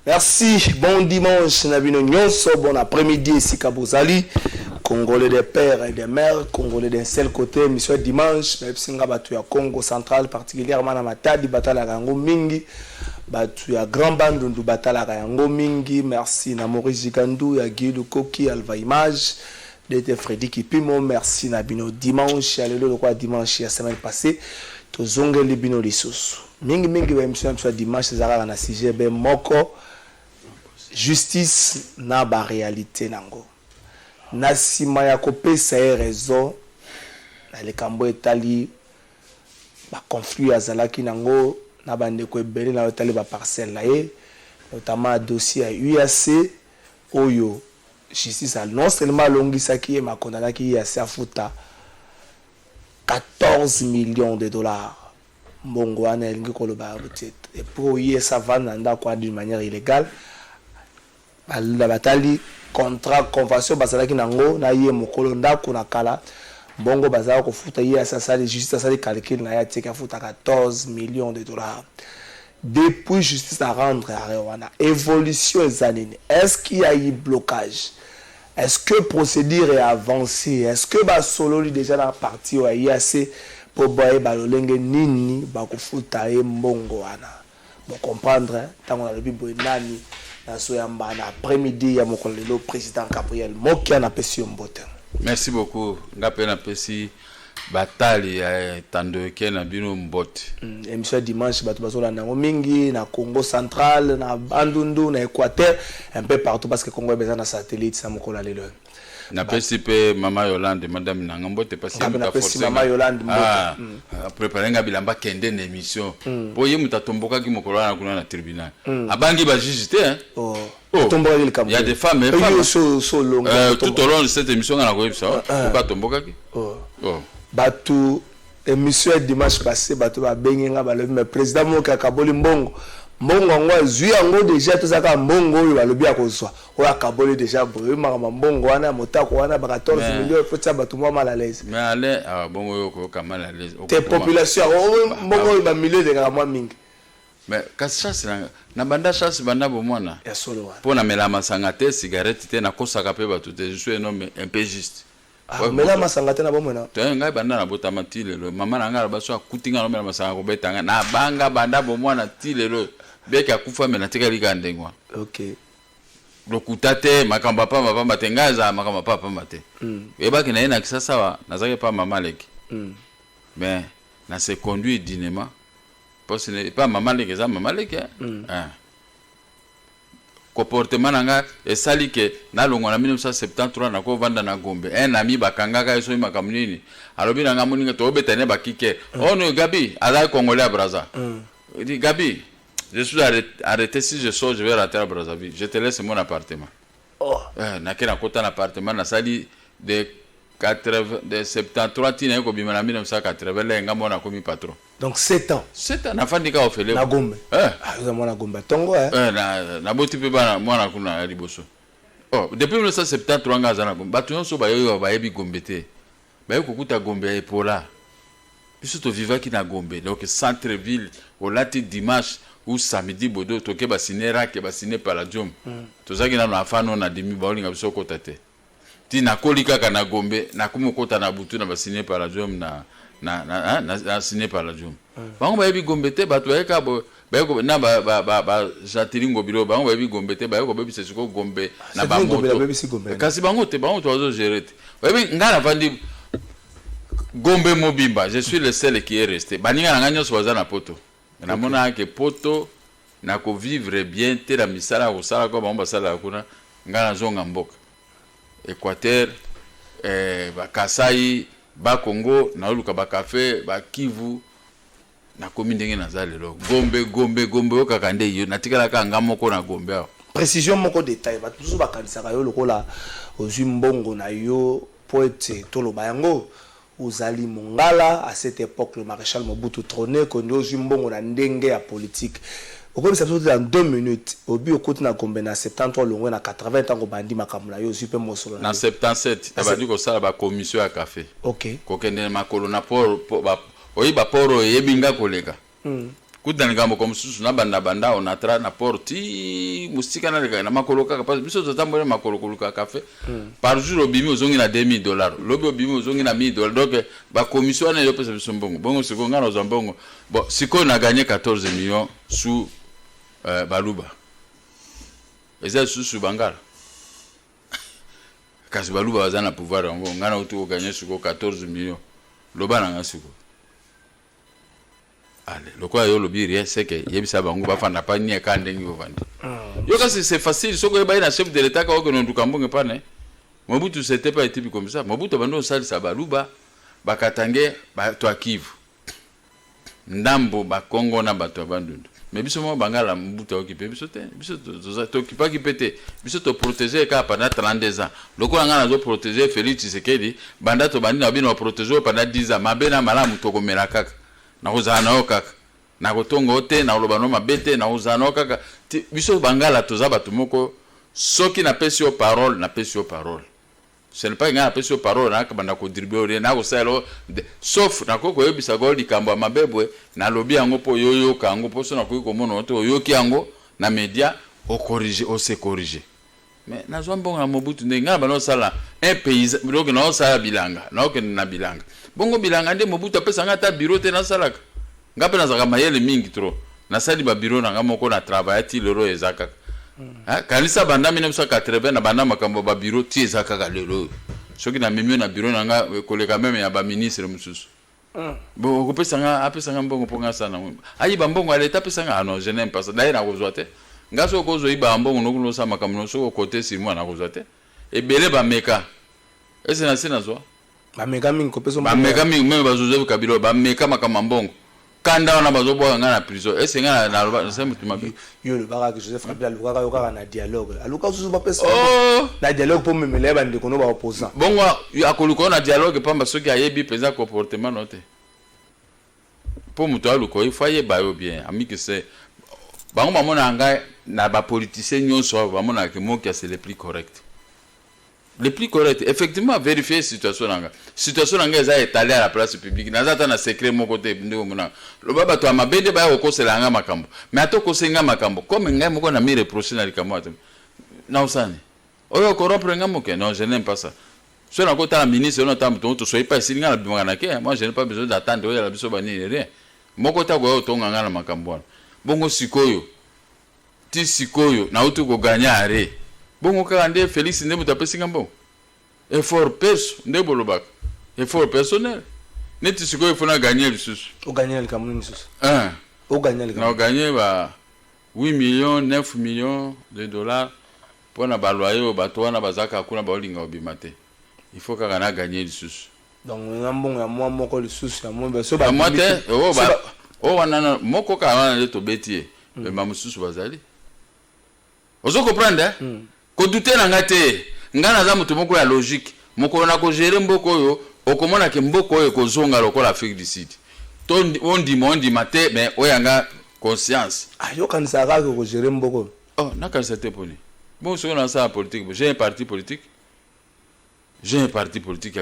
Merci, bon dimanche, Nabino Nyonso, bon après-midi ici Kabozali, Congolais des pères et des mères, Congolais d'un seul côté, monsieur dimanche, Mepsinga Batu ya Congo central, particulièrement na Matadi, Batala Rango Mingi, Batu ya Grand Bandundu, Batala Rango Mingi, merci na Maurice Jikandou, ya Guido Koki, Alva Image, d'être Freddy Kipimo, merci Nabino dimanche, alléluia, le quoi dimanche, la semaine passée, Tozonge Libino Lissus. Mingi Mingi, monsieur dimanche, Zara na sujet, ben Moko, justice na ba réalité nango na sima ya kopesa raison na le kambo etali ba conflit azalaki nango na bandeko ebele na etali ba parcelle na ye notamment dossier ya UAC oyo justice non seulement longisaki ye makondamnaki UAC afuta 14 millions de dollars mbongo wana elingi koloba et pour UAC avanda ndako d'une manière illégale la batali contrat convention bazalaki nango na ye mokolo ndako na kala mbongo bazala ko futa ye asasali justice asali calcul na ya tika futa 14 millions de dollars depuis justice à rendre à Rwanda évolution ezanine est-ce qu'il y a eu blocage est-ce que procédure est avancée est-ce que ba solo déjà dans partie wa IAC pour boye balolenge nini ba ko futa ye mbongo wana pour comprendre tant on a le bibo nani après-midi, il y a le président Gabriel Mokia na pesi mbote. Merci beaucoup. Ngape na pesi batali ya tando ke na bino mbote. Émission dimanche batu bazola na mingi na Congo central, na Bandundu, na Équateur, un peu partout parce que Congo a besoin de satellite ça mokola lelo. Na pesi pe mama Yolande madame Nangambote parce que na pesi mama Yolande mbote. Préparer nga bilamba kende na émission. Po ye mutatomboka ki mokola na kuna na tribunal. Abangi ba juge te hein. Il y a des femmes et femmes. Tout au long de cette émission on a vu ça. Pourquoi tomboka ki? Batu émission dimanche passé batu ba bengenga ba le président Moka Kaboli Mbongo. Mbongo ngo zui yango déjà tozaka mbongo oyo balobi akozwa oyo akaboli déjà boye makama mbongo wana motako wana ba 14 millions faut ça batu moi mal à l'aise mais allez bongo yo ko mal à l'aise tes population mbongo oyo ba millions de kama mingi mais kasi chance na banda chance banda bomona ya solo wana pona mela masanga te cigarette te na kosaka pe batu te je suis un homme un peu juste mais là masanga te na bomona te ngai banda na botama tilelo mama na ngala baso akutinga no mela masanga ko betanga na banga banda bomona tilelo beka kufa mena tika lika ndengwa okay lokuta te makamba pa mapa matengaza makamba pa mate eba kina ina kisasa wa nazake pa mama leki mais na se conduit dinement parce que pas mama leki za mama leki comportement nanga esali ke na longo na 1973 na ko vanda na Gombe un ami bakangaka eso makamnini alobi na ngamuninga to betane bakike ono Gabi ala Congolais à Brazza dit Gabi je suis arrêté si je sors je vais rentrer à Brazzaville je te laisse mon appartement na kena kota na appartement na sali de 73 tina ko bima na 1980 lenga mona komi patron donc 7 ans na fandika ofele na Gombe za mona Gombe tongo na boti pe bana mona kuna liboso depuis 1973 ngaza na Gombe batu nyonso bayo bayebi Gombe te bayo kokuta Gombe epola biso to vivaki na Gombe donc centre ville au lati dimanche ou samedi bodo toke ba sinera ke ba siné Palladium tozaki na afano na demi baolinga biso kota te ti na kolika kana Gombe na kumokota na butu na ba siné Palladium na siné Palladium bango ba yebi Gombe te bato yeka ba na ba jatiringo bilo bango ba yebi Gombe te ba yeko bebi sesiko Gombe na ba moto kasi bango te bango to azo gérer te ba yebi ngana vandi Gombe mobimba je suis le seul qui est resté baninga na nganyo soza na poto na mona ke poto na ko vivre bien te la misala ko sala ko ba sala kuna ngana zonga mboka Équateur ba Kasai ba Congo na luka ba café ba Kivu na komi ndenge na zalelo Gombe okakande yo natikala ka ngamoko na Gombe précision moko détail ba toujours ba kanisaka yo lokola ozwi mbongo na yo poete toloba yango Uzali Mongala à cette époque le maréchal Mobutu trônait qu'on ose mbongo na ndenge ya politique. Au cours de cette dans 2 minutes au but au côté na Gombe na 73 longo na 80 ans ko bandi makamula yo super mosolo na 77 abadi ko sala ba commission ya café. OK. Ko kende makolo na poro ba oyi ba poro yebinga koleka. kuta ngambo comme susu na banda on atra na porti musika na makolo kaka parce biso totambola makolo koluka café par jour obimi ozongi na $2000 lobi obimi ozongi na $1000 donc ba commission na yo pesa biso mbongo bongo siko ngana ozambongo bon siko na gagné 14 millions sous Baluba eza susu bangala kasi Baluba bazana pouvoir yango ngana utu gagné siko 14 millions loba na ngasiko. Allez, le quoi yo lobby c'est que yebisa bango ba fanda pa ni ka ndengi ovandi. Yo kasi c'est facile soko ba ina chef de l'état ka ko ndu kambonge pa ne. Mobutu c'était pas été comme ça. Mobutu bando sali sa Baluba bakatange ba to akivu. Ndambo ba Kongo na bato bandundu. Mais biso mo bangala Mobutu okipe biso te. Biso to okipa ki pété. Biso to protéger ka pendant 32 ans. Loko ngana zo protéger Félix Tshisekedi banda to bandi na bino protéger pendant 10 ans. Mabena malamu to komela kaka. Na uzana okaka na kotongo te na lobano mabete na uzana okaka biso bangala toza bato moko soki na pesi yo parole na pesi yo parole ce n'est pas ngana pesi yo parole na kabanda ko dribble na ko selo sauf na ko yebisa go likambo mabebwe na lobi yango po yoyo kango po so na ko mona to yoki yango na media o corriger o se corriger mais na zombo na Mobutu ngana bano sala un pays donc na sala bilanga na ko na bilanga bongo bilanga nde Mobutu apesa ngata bureau te na salaka ngape na zaka mayele mingi trop na sali ba bureau na ngamoko na travail ti lero ezaka kanisa banda 1980 na banda makambo ba bureau ti ezaka lelo soki na memio na bureau na nga koleka meme ya ba ministre mususu bon ko pesa nga apesa nga mbongo ponga sana ayi ba mbongo ale ta pesa nga non je n'aime pas ça d'ailleurs na kozwa te ngaso ko zo iba mbongo nokulo sa makambo no so côté sur moi na kozwa te ebele ba meka ese na sina zo bameka mingi kopeso bameka mingi meme bazozo kabilo bameka makamambongo kanda wana bazobo nga na prison ese nga na loba nse mutu mabe yo le baraka Joseph Kabila luka yo kaka na dialogue aluka susu ba pesa na dialogue pour memele ba ndeko no ba opposant bongo akoluka na dialogue pamba soki ayebi pesa comportement note pour mutu aluko il faut yeba yo bien ami que c'est bango mamona nga na ba politicien nyonso ba mona ke moki c'est le plus correct. Le plus correct, effectivement, vérifier la situation. La situation est étalée à la place publique. Nous avons un secret mon côté. Le baba to amabende ba oko selanga makambo. Mais ato ko senga makambo. Comme ngai moko na mi reprocher na likambo atem. Na usani. Oyo ko rompre ngamo ke non, je n'aime pas ça. Si on a côté la ministre on entend to soyez pas ici ngala bimanga ke. Moi je n'ai pas besoin d'attendre oyo la biso bani rien. Moko ta go to ngala makambo. Bongo sikoyo. Ti sikoyo na utu ko gagner are. Bongo ka ande Félix ndebo tapesi ngambo. Effort perso ndebo lobak. Effort personnel. Neti siko il faut na gagner le sous. O gagner le Cameroun sous. O gagner le Cameroun. Na gagner ba 8 millions, 9 millions de dollars pour na baloyer bato wana bazaka kuna ba olinga obimate. Il faut ka na gagner le sous. Donc ngambongo ya moi moko le sous ya moi so ba. Moi te o ba o wana moko ka wana le to betie. Le mamususu bazali. Ozo comprendre ko douter na ngate ngana za mutu moko ya logique moko na ko gérer mboko yo okomona ke mboko yo ko zonga lokola Afrique du Sud on dit maté mais oyanga conscience yo kanisa ka ko gérer mboko oh na kanisa te poni bon so na ça politique j'ai un parti politique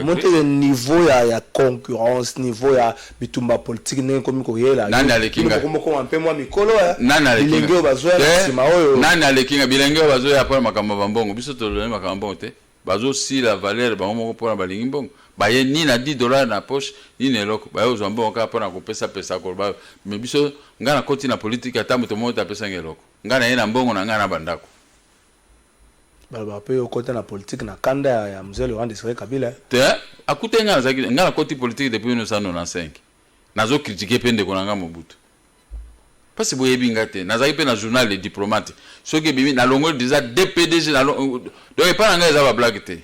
monter le niveau ya concurrence niveau ya bitumba politique ne komi ko yela nani alekinga ko un peu moi mikolo ya nani alekinga bilengo bazoya sima oyo nani alekinga bilengo bazoya pa makambo bambongo biso to le makambo te bazo si la valeur ba mo ko na balingi mbongo ba ye ni na $10 na poche ni ne loko ba yo zombo ka pa na ko pesa ko ba mais biso ngana koti na politique atambo to mo ta pesa ngeloko ngana ye na mbongo na ngana bandako baba pe yo kota na politique na kanda ya mzee Laurent Désiré Kabila te akute ngana koti politique depuis 1995 nazo critiquer pende konanga Mobutu parce que boyebi ngate nazaki pe na journal les diplomates soki bimi na longo déjà DPDG na donc pas nga za ba blague te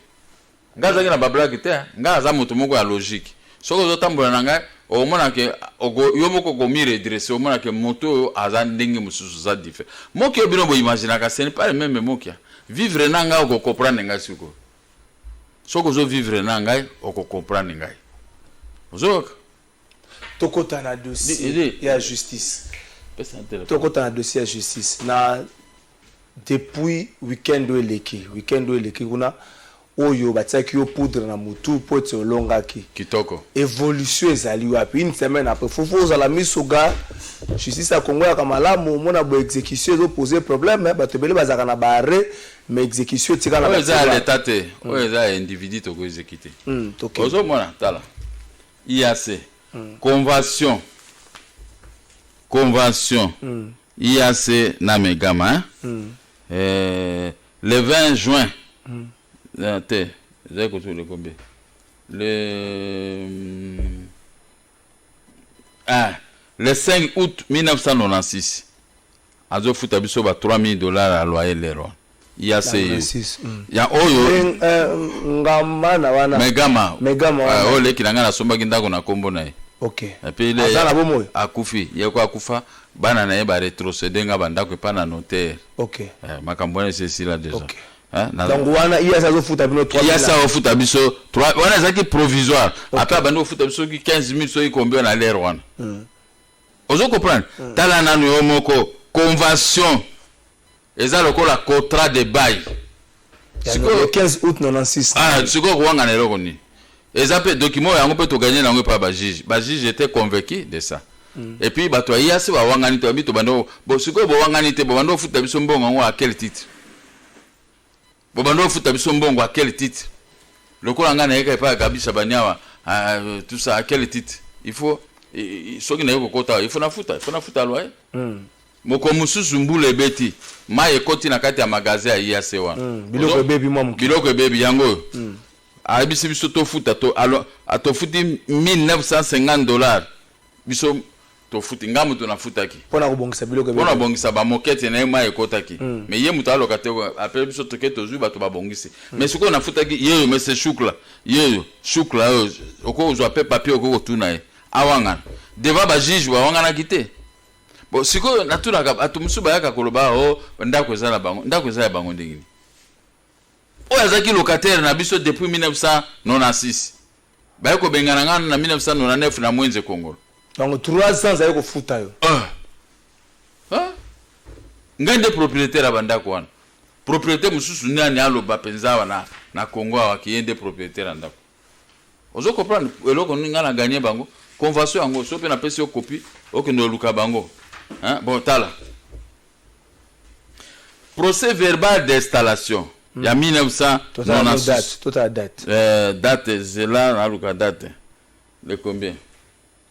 ngaza na ba blague te ngaza moto moko ya logique soko zo tambola na nga o mona ke yo moko ko mi redresser o mona ke moto aza ndenge mususu za diffé moki obino bo imaginer ka ce n'est pas le même moki vivre nanga ko comprendre nga siko soko zo vivre nanga ko comprendre nga zo tokota na dossier ya justice tokota na dossier ya justice na depuis weekend o eleki kuna oyo batiaki yo poudre na mutu po ete olongaki kitoko évolution ezali wapi une semaine après faut ozala misoga justice ya Congo yaka malamu omona bo exécution ezoposer problème bato ebele bazalaka na baarrêt mais exécution etika na oyo eza ya leta te oyo eza ya individu toko exécuté ozomona tala IAC convention IAC na Megama le 20 juin j'ai écouté le combien le 5 août 1996 azo futa biso ba $3,000 à loyer lero IAC ya oyo ngama na wana Megama ole kilanga na somba kindako na kombo na ye. OK. Et puis le akufi yeko akufa bana na ye ba retrocéder nga bandako pa na notaire. OK. Makambo na c'est là déjà. OK. Donc wana IAC azo futa bino 3 IAC azo futa biso 3 wana zaki provisoire. Après bando futa biso ki 15,000 so combien na l'air wana. Ozo comprendre. Tala na no moko convention eza lokola contrat de bail. Le 15 août 96. Siko kuwanga na eloko ni. Ezape document yango pe to gagner nango pa ba juge. Ba juge était convaincu de ça. Et puis bato IAC ba wangani to bito bando bo siko bo wangani te bo bando futa biso mbongo ngo à quel titre? Bo bando futa biso mbongo à quel titre? Lokola ngana yeka pa kabisa banyawa tout ça à quel titre? Il faut soki na yoko kota il faut na futa loyer. Moko mususu mbule beti ma ekoti na kati ya magasin ya IAC wana biloko baby yango abisi biso to futa to alo atofuti $1,950 biso to futi ngamu to na futaki pona kubongisa biloko baby pona bongisa ba mokete na ma ekotaki mais ye muta aloka te après biso to keto zu bato ba bongisi mais siko na futaki yeyo mais c'est choukla oko uzwa pe papier oko tuna ye awanga deva ba juge wa wanga na kite. Bon, siko natuna atumusu bayaka koloba ndako ezala bango ndako ezala bango ndengini oyo azaki locataire na biso depuis 1996 bayako bengana ngana na 1999 na mwenze Kongo donc 300 ayeko futa yo ngande propriétaire abandako wana propriétaire mususu nani aloba penza wana na Kongo wakiende propriétaire ndako ozo comprendre eloko ngana gagner bango convention yango so pe na pesi yo copie okendo luka bango. Bon, tala. Procès verbal d'installation. Il y a 1996. Total date. Date, c'est là, la date. Le combien?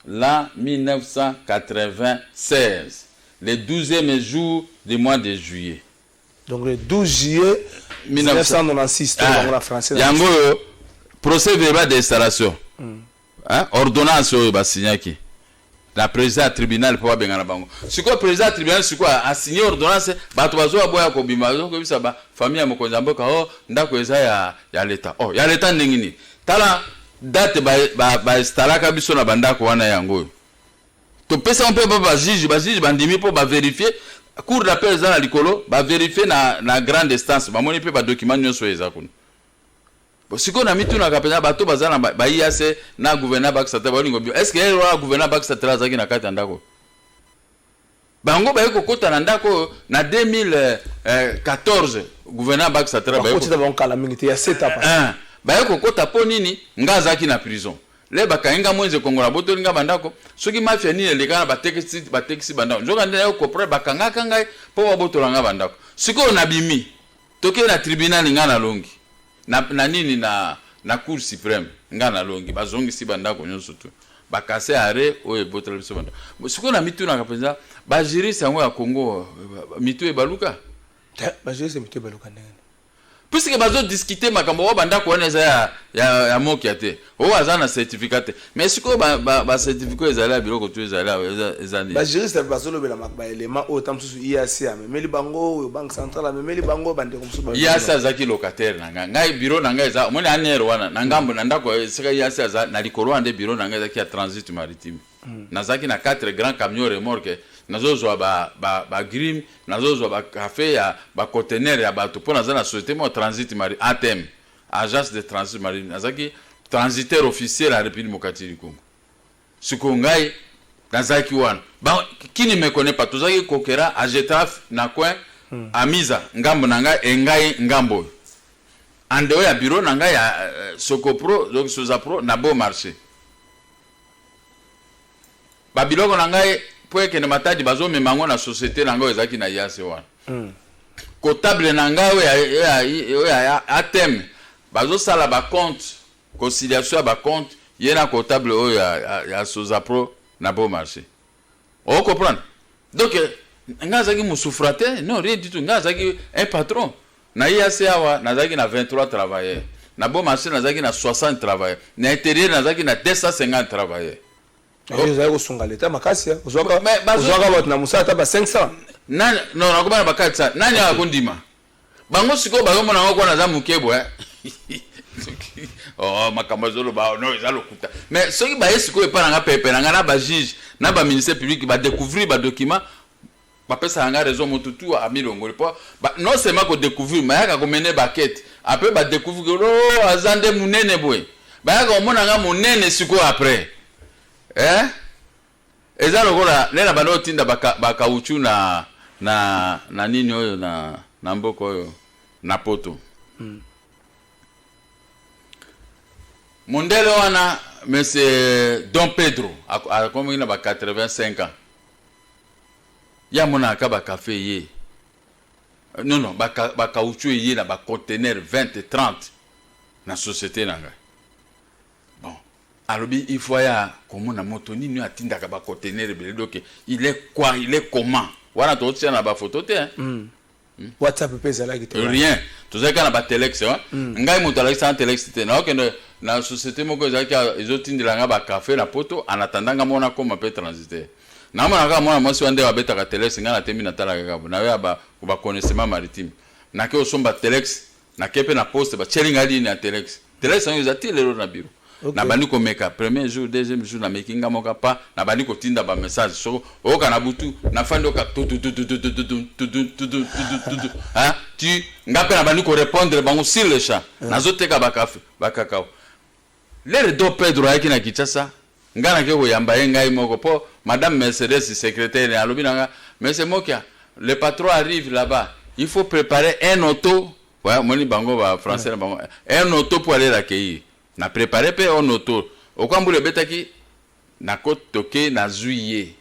Là, 1996. Le 12e jour du mois de juillet. Donc le 12 juillet 1996. La française. Il y a un procès verbal d'installation. Ordonnance au Bassignaki. La président tribunal pour bengana bango siko président tribunal siko a signé ordonnance bato bazo aboya ko bimazo ko bisa ba famille mokonza mboka ndako eza ya leta ya leta ndingini tala date ba instalaka biso na bandako wana yango to pesa on peut ba juge bandimi pour ba vérifier cour d'appel za na likolo ba vérifier na grande instance ba moni pe ba document nyonso eza kuna. Siko na mituna kapena bato bazana ba IAC na gouverneur Bakisata balingo bio est-ce que le gouverneur Bakisata azaki na kati ndako bango ba yeko kota na ndako na 2014 gouverneur Bakisata ba yeko kota ba kala mingi ya 7 ans ba yeko kota po nini ngazaki na prison le bakaenga mwenze Kongo la boto linga bandako soki mafia ni elekana ba taxi bandako njoka ndena yo kopre bakanga kanga po ba boto langa bandako siko na bimi toke na tribunal ngana longi na nini na cour suprême ngana longi bazongi si bandako nyonso tu bakase are oye botre biso banda siko na mitu na kapenza ba juriste yango ya Kongo mitu e baluka ba juriste mitu e baluka ndenge puisque bazo discuter makambo wa bandako wana eza ya mokia te azana certificat mais siko ba certificat ezala biloko tu ezala ni ba juriste bazolo bela makba element o tamsusu IAC amemeli bango banque centrale amemeli bango bande komsu ba IAC azaki locataire ngai bureau nanga eza moni anero wana na ngambo na ndako sika IAC aza na likolo ande bureau nanga ezaki ya transit maritime nazaki na 4 grands camions remorque nazozwa ba grim nazozwa ba café ya ba conteneur ya bato pona za na société mo transit maritime ATM agence de transit maritime nazaki transitaire officiel à République Mokatili Congo siko ngai nazaki wana ba kini me connaît pas tozaki kokera a Getaf na coin amiza ngambo nanga engai ngambo en dehors ya bureau na ngai ya Sokopro donc Sozapro na bon marché ba biloko na ngai po ekende matadi bazo memango na société na ngai ezaki na yase wana comptable na ngai ya atem bazo sala ba compte conciliation ya ba compte yena comptable o ya Sozapro na bon marché on comprend donc ngazaki musufrate non rien du tout ngazaki un patron na yase awa nazaki na 23 travailleurs na bon marché nazaki na 60 travailleurs na intérieur nazaki na 250 travailleurs ezali kosunga leta makasi ozwaka bato na mosala ata ba 500 non nakobana ba 400 nani akondima bango sikoyo bazomona ngo kwana za mukebo oh makambo zoloba no eza lokuta mais soki baye sikoyo epa nanga pepe nanga na bajuge na baministère public badécouvrir badocument bapesa nga raison motutu a milongoli po non seulement kodécouvrir mais yaka komene bakete après badécouvrir lo azande munene boye bayaka komona nga munene sikoyo après eza lokola nena bano tinda bakauchu na nini oyo na mboko oyo na poto mondele wana monsieur Don Pedro akomi na ba 85 ans ya mona ka ba café ye non bakauchu ye na ba conteneur 20 et 30 na société nanga bon alobi il faut ya komona moto nini atindaka ba conteneur bele donc il est quoi il est comment wana to tia na ba photo te WhatsApp pe ezalaki te rien tozaka na ba telex ngai moto ala sa telex te na okende na société moko ezalaki ezotindilanga ba café na poto en attendant mona koma pe transiter na mona ka mona mwasi wande babetaka telex nga na temi na talaka kabo na ya ba connaissement maritime na ke osomba telex na kepe na poste ba chelinga ligne ya telex on ezati lelo na bureau na bandi ko meka premier jour deuxième jour na makinga moka pa na bandi ko tinda ba message so oka na butu na fando ka tu ngape na bandi ko répondre bango sur le champ nazoteka ba café ba cacao le Don Pedro ayaki na Kinshasa ngana ke ko yamba ngai moko po madame Mercedes secrétaire ya lobinanga monsieur Mokia le patron arrive là-bas il faut préparer un auto ouais moni bango ba français bango un auto pour aller l'accueillir na préparer pe un auto okwambule betaki na kotoke na zuiye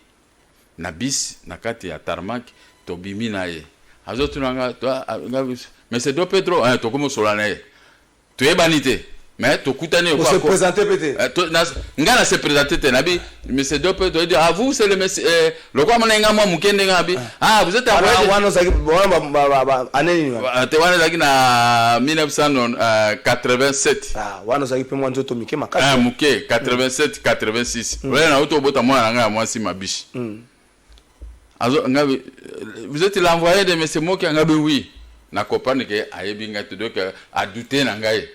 na bis na kati ya tarmac to bimi na ye azotunanga to monsieur Don Pedro to komo solana ye to ebanite mais to kutane ko se présenter peut-être ngana se présenter nabi monsieur Don Pedro dit à vous c'est le monsieur le quoi monenga moi mukende ngabi vous êtes envoyé wana zaki année te wana zaki na 1987 wana zaki pe mwanzo to mike makasi muke 87 86 wala na auto bota mwana nga moi si mabishi azo ngabi vous êtes l'envoyé de monsieur Moki ngabi oui na comprendre que ayebi nga to donc a douter na ngai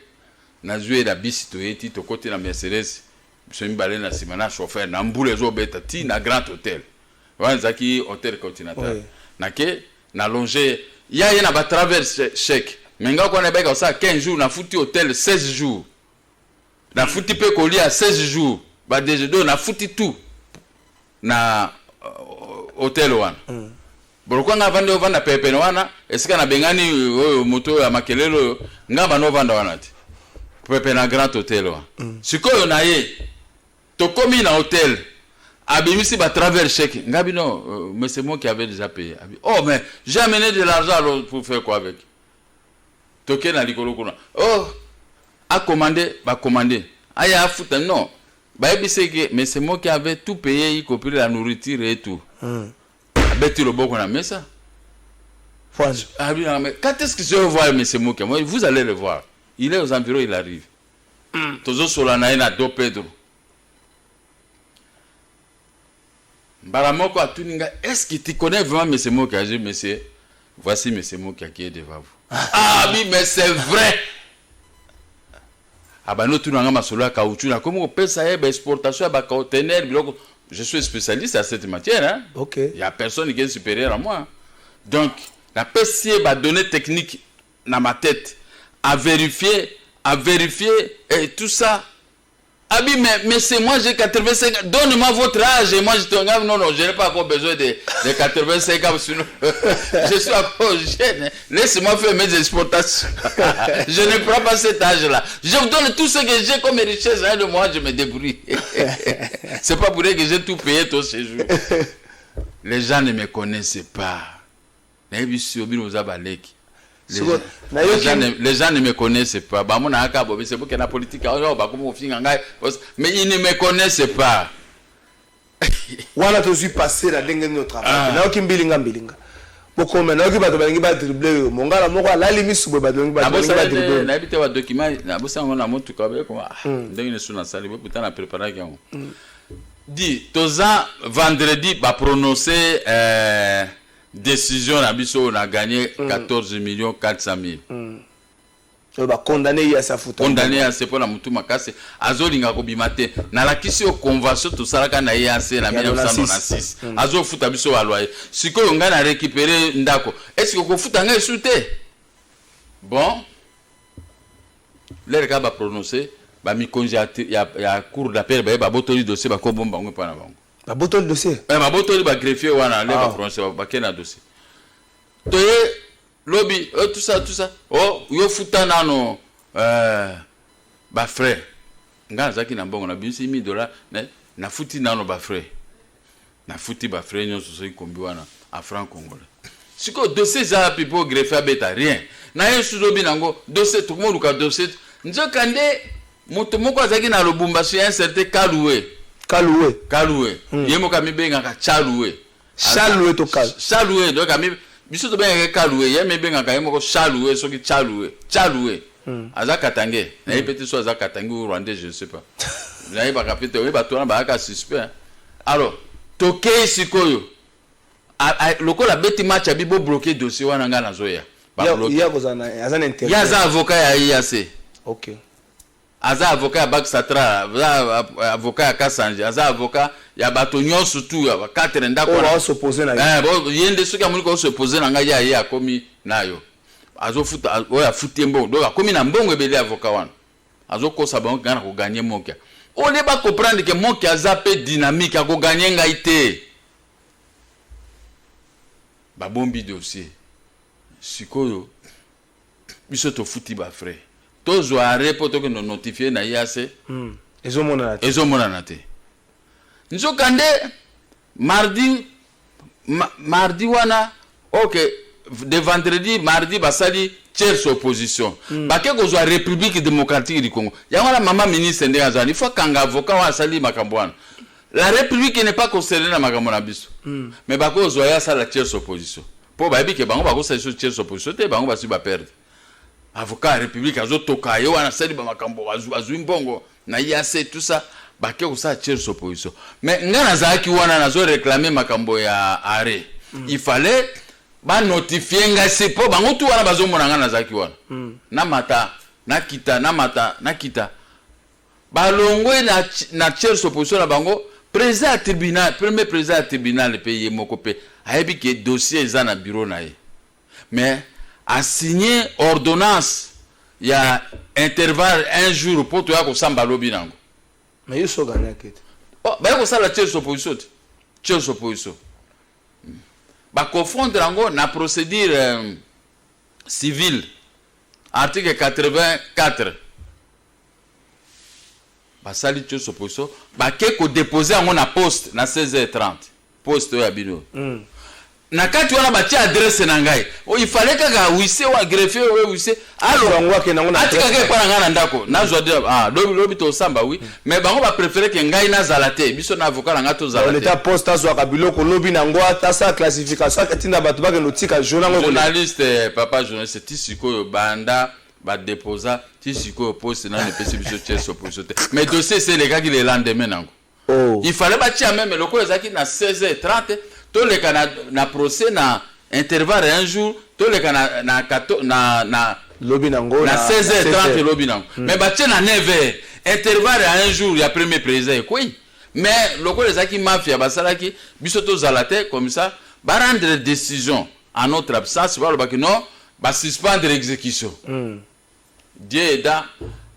na jouer la bisi to eti to côté na Mercedes so mbale na simana chauffeur na mbule zo beta ti na grand hôtel wanzaki hôtel continental na ke na longer ya na ba travers chèque menga ko na beka ça 15 jours na futi hôtel 16 jours na futi pe ko lia 16 jours ba déjà na futi tout na hôtel wana Borokwa nga vande ovanda pepe wana esika na bengani moto ya makelelo ngaba no vanda wana ti pepe na grand hôtel wa sikoyo na ye to komi na hôtel abimisi ba travers chèque ngabi non mais c'est moi qui avait déjà payé oh mais j'ai amené de l'argent pour faire quoi avec toke na likolo kuna a commandé ba commander aya futa non ba ebise que mais c'est moi qui avait tout payé y compris la nourriture et tout Betty le Boko na mesa. Quand est-ce que je vais voir M. Moukia? Vous allez le voir. Il est aux environs, il arrive. Tozo Solana na Don Pedro. Baramoko a tuninga. Est-ce que tu connais vraiment M. Moukia? Je dis, monsieur, voici M. Moukia qui est devant vous. Ah oui, mais c'est vrai. Ah bah nous tunanga masolo caoutchouc na comme on peut ça exportation ba conteneur biloko. Je suis spécialiste à cette matière. Hein? Ok. Il n'y a personne qui est supérieur à moi. Donc, la PCA va donner technique dans ma tête à vérifier et tout ça. Ah oui, mais c'est moi, j'ai 85 ans. Donne-moi votre âge. Et moi, je te regarde. Non, je n'ai pas encore besoin de 85 ans. Sinon, je suis encore jeune. Laissez-moi faire mes exportations. Je ne prends pas cet âge-là. Je vous donne tout ce que j'ai comme richesse. Un de moi, je me débrouille. C'est pas pour dire que j'ai tout payé tout ce jour. Les gens ne me connaissent pas. Les gens ne me connaissent pas. C'est pour que la politique. Mais ils ne me connaissent pas. Voilà, je suis passé la dengue de notre travail. Là, qui mbilinga. Pourquoi maintenant qui va te faire dribbler? Mon gars, moi, la limite sous le document. Dit, Toza, vendredi, va prononcer décision, on a gagné 14 400 000. Condamné à sa faute. Condamné à ce point, la moutou makase. Azo linga kobimate. Na la kisi au convention, tout ça, la na IAC, la 1996. Azo futa biso aloye. Si ko yonga na récupérer ndako. Est-ce que ko futa nga esute? Bon. L'air va prononcer. Ba mi konji ya cour d'appel ba botoli dossier ba ko bomba ngwe pa na bango. Ba botoli dossier. Ba botoli ba greffier wana le ba français ba kena dossier. Toye lobby tout ça. Oh, yo futa nano ba frère. Nga zaki na mbongo na bisi $1000 na futi nano ba frère. Na futi ba frère nyo so ikombi wana a franc congolais. Siko dossier za pipo greffier beta rien. Na yesu lobby nango dossier tout le monde ka dossier. Nzokande moto moko azaki na Lubumbashi un certain Kaloué yemo ka mibenga ka Chaloué to Kal Chaloué donc ami biso to benga ka Kaloué yemo benga ka yemo ko Chaloué soki Chaloué azaka tangue na yepete so azaka tangue rwandais je ne sais pas na yeba kapite we batona ba ka suspect alors toke sikoyo lokola beti match abibo bloquer dossier wana nga nazoya ba bloquer ya kozana azana intérêt ya za avocat ya IAC. OK. Aza avocat ya Bak Satra, avocat ya Kasanje, aza avocat ya bato nyonso tu ya 4 ndako. On s'opposer na. Bon, yende soki amuni ko s'opposer na ngai ya akomi nayo. Azo futa oya futi mbongo. Donc akomi na mbongo ebele avocat wana. Azo kosa bango ngana ko gagner mokia. On ne pas comprendre que mokia aza pe dynamique ko gagner ngai te. Ba bombi dossier. Sikoyo biso to futi ba frère. Tozo arrêt pour que nous notifier na IAC. Ezomona na te. Nzokande mardi wana OK de vendredi mardi basali tierce opposition. Bake kozwa République démocratique du Congo. Yango la maman ministre ndenge azali il faut kanga avocat wa sali makambwana. La République n'est pas concernée na makambo na biso. Mais bako kozwa ya sala tierce opposition. Po ba bi ke bango bako sala tierce opposition te bango basi ba perdre. Avocat République azo toka yo wana sali ba makambo azu mbongo na IAC tout ça bake ko sa tierce opposition. Mais ngana zaki wana nazo réclamer makambo ya arrêt. Il fallait ba notifier ngasi po bango tu wana bazo mona ngana zaki wana. Na mata na kita ba longwe na tierce opposition na bango président tribunal premier président tribunal le pays moko pe ayebi ke dossier za na bureau na ye. Mais a signé ordonnance il y a intervalle un jour pour toi ko samba lobi nango. Mais il so gagner ket. Oh ba ko sala tierce opposition. Ba confondre nango na procédure civile article 84. Ba sali tierce opposition ba ke ko déposer nango na poste na 16h30 poste ya bino. Na kati wana batia adresse na ngai. O il fallait kaka wise wa greffier we wise. Alors bango ke nango na atika ke pa ngana ndako. Nazo lobi to samba oui, mais bango ba préférer que ngai na zalate. Biso na avocat nga to zalate. L'état poste azo ka biloko lobi nango ata sa classification katinda batu ba ke notika journaliste papa journaliste tisiko banda ba déposa tisiko poste na ne pesi biso tierce opposition. Mais dossier c'est les gars qui le lendemain nango. Oh. Il fallait batia même le ko ezaki na 16h30. Tous les cas na procès na intervalle un jour tous les cas na lobby nango na 16h30 lobby nango mais batie na 9h intervalle un jour ya premier président oui mais loko les aki mafia basalaki biso to zalate comme ça ba rendre décision en notre absence ba que non ba suspendre exécution Dieu da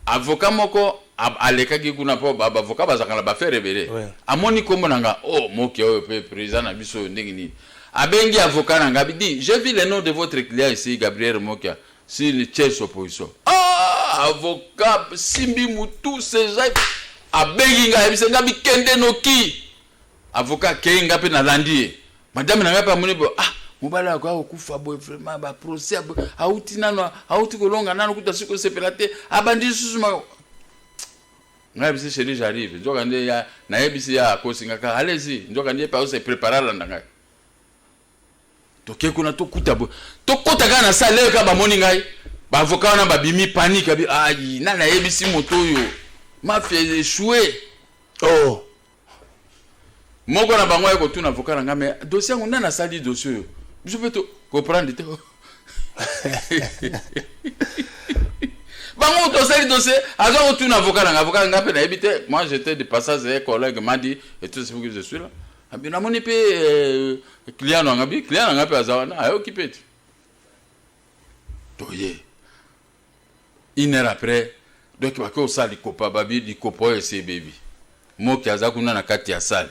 avocat moko alekaki kuna po avocat bazakala ba faire révéler amoni kombo nanga oh moki oyo pe président na biso ndenge nini abengi avocat nanga bidi j'ai vu le nom de votre client ici Gabriel Mokia sur le chef opposition avocat simbi mutu seja abengi nga bisenga bikende noki avocat kenga pe na landi madame nanga pa moni bo mobala kwa okufa boy vraiment ba procès auti nano auti kolonga nano kutasiko sepelate abandi susuma ngabisi chérie j'arrive njoka ndé ya na yebisi ya kosinga ka allez-y njoka ndé pa se préparer la ndanga toke kuna to kutabo to kota kana sale ka ba moni ngai ba avocat na ba bimi panique abi ayi na yebisi moto yo mafia échoué moko na bango ya kotuna avocat na ngame dossier ngona na sali dossier yo je peux te comprendre te bango to sali dossier azo kotuna avocat ngape na ebite moi j'étais de passage et collègue m'a dit et tout ce que je suis là abi na moni pe client na ngape azawana ayo kipeti toye une heure après donc bako sali kopa babi di kopo ese baby moki azakuna na kati ya salle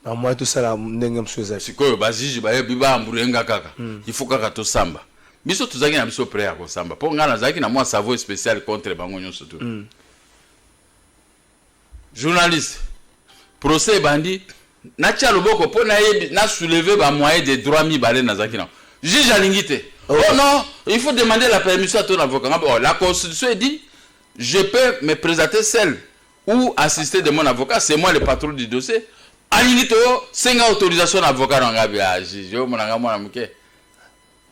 moi tout ça là ndenge msuza sikoyo baziji ba biba amburenga kaka il faut kaka to samba biso tuzaki na biso prayer ko samba po ngana zaki na moi savo spécial contre bango nyonso tout journaliste procès bandi na tia loboko po na yebi na soulever ba moyen de droit mi balé na zaki na juge alingite oh non il faut demander la permission à ton avocat la constitution dit je peux me présenter seul ou assister de mon avocat c'est moi le patron du dossier alingito senga autorisation d'avocat nga bia yo monanga mwana muke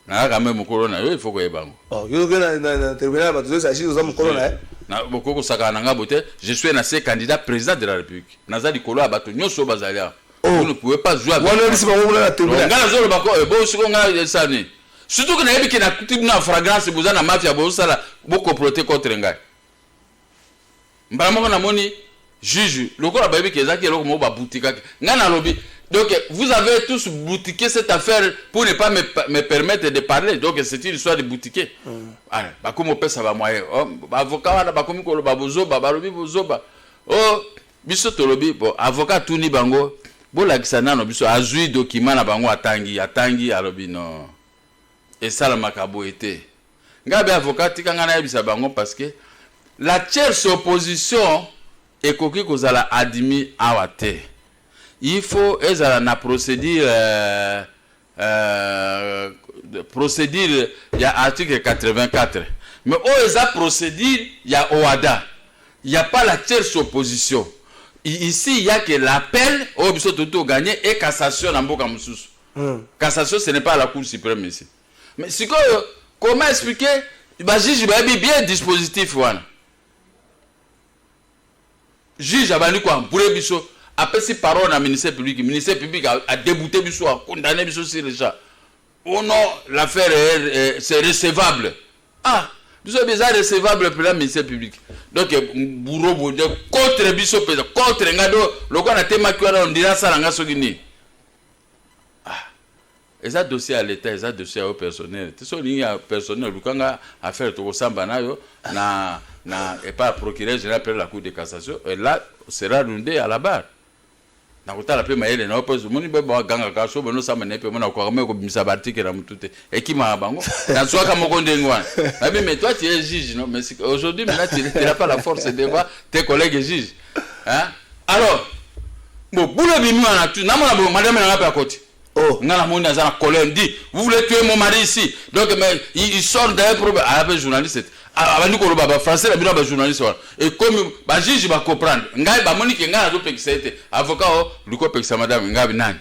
na ka même corona yo il faut ko yebango yo na tribunal ba tuzo sachi zo corona na bokoko saka nanga bote je suis un ancien candidat président de la République nazali kolo abato nyoso bazalia vous ne pouvez pas jouer avec wala bisi bango na tribunal ngala zo bako bo siko nga sani surtout que na yebiki na tribunal fragrance bozana mafia bo sala boko protéger contre ngai mbala moko na moni juge lokola baby kezaki eloko mo ba boutika ngana lobi donc vous avez tous boutiqué cette affaire pour ne pas me permettre de parler donc c'est une histoire de boutiquer allez ba komo pesa ba moyen avocat wana ba komi ko ba bozoba ba lobi bozoba biso to lobi bon avocat tuni bango bola kisana no biso azui document na bango atangi alobi non et ça la makabo était ngabe avocat tikanga na yebisa bango parce que la tierce opposition ekoki kozala admis awate il faut ezala na procédure il y a article 84 mais eza procédure il y a OADA il y a pas la tierce opposition ici il y a que l'appel au biso toto gagné et cassation na mboka mususu cassation ce n'est pas la cour suprême ici mais siko comment expliquer ba juge ba bien dispositif wana juge abandi ko ampure biso apesi parole na ministère public a débouté biso a condamné biso sur le chat oh non l'affaire c'est recevable biso déjà recevable pour la ministère public donc bourreau de contre biso pesa contre ngado loko na tema kwa on dira ça nga sogini eza dossier à l'état eza dossier au personnel tout ligne personnel lukanga affaire to samba nayo na et pas procureur général de la cour de cassation et là sera rundé à la barre na kotala pe maele na opose moni be ba ganga ka so bono samba ne pe mona kwa me ko bimisa bartike na mutute ekima bango na soka moko ndengwa na mais toi tu es juge non mais aujourd'hui maintenant tu n'as pas la force de voir tes collègues juges hein alors bon boule bimi na tu na mona bo madame na ngapa koti ngala moni azana colère dit vous voulez tuer mon mari ici donc mais il sort d'un problème avec journaliste abandi ko ba français la bino ba journaliste et comme ba juge ba comprendre ngai ba moni ke ngala zo pekisa ete avocat liko pekisa madame ngabi nani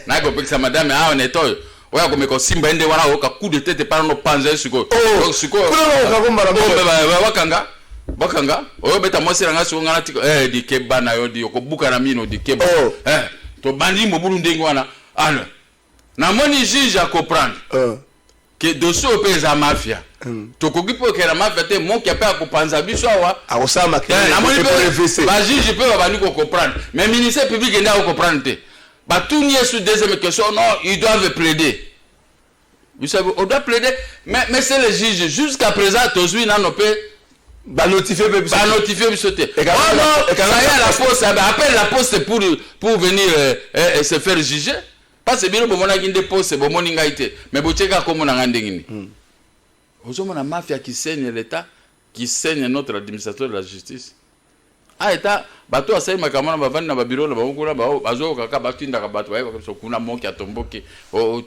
na ko pekisa madame on est toyo oya ko meko simba ende wana oka coup de tête par no panza siko siko ka ko mara ba bakanga oyo beta mwasi nga siko ngana tiko di keba na yo di ko buka na mino di keba to bandi mo bulu ndengo wana alors na moni juge a comprendre que dossier opeza mafia to kokipo ke la mafia te mon qui a pas kopanza biso wa akosama ke na moni ba juge peut ba ni ko comprendre mais ministère public nda ko comprendre te ba tout nier sur deuxième question non ils doivent plaider vous savez on doit plaider mais c'est les juges jusqu'à présent tozui na no pe Ba notifier biso. Ba notifier biso te. Oh non, ça y est la poste, appelle la poste pour venir se faire juger. Parce que bien bon mona kinde poste bon moninga ite. Mais bocheka comme na ngandengini. Ozomona mafia qui saigne l'état, qui saigne notre administrateur de la justice. Ah eta bato asai makamana bavandi na babiro na bakula ba bazo kaka batinda ka bato ba ko kuna moki atomboki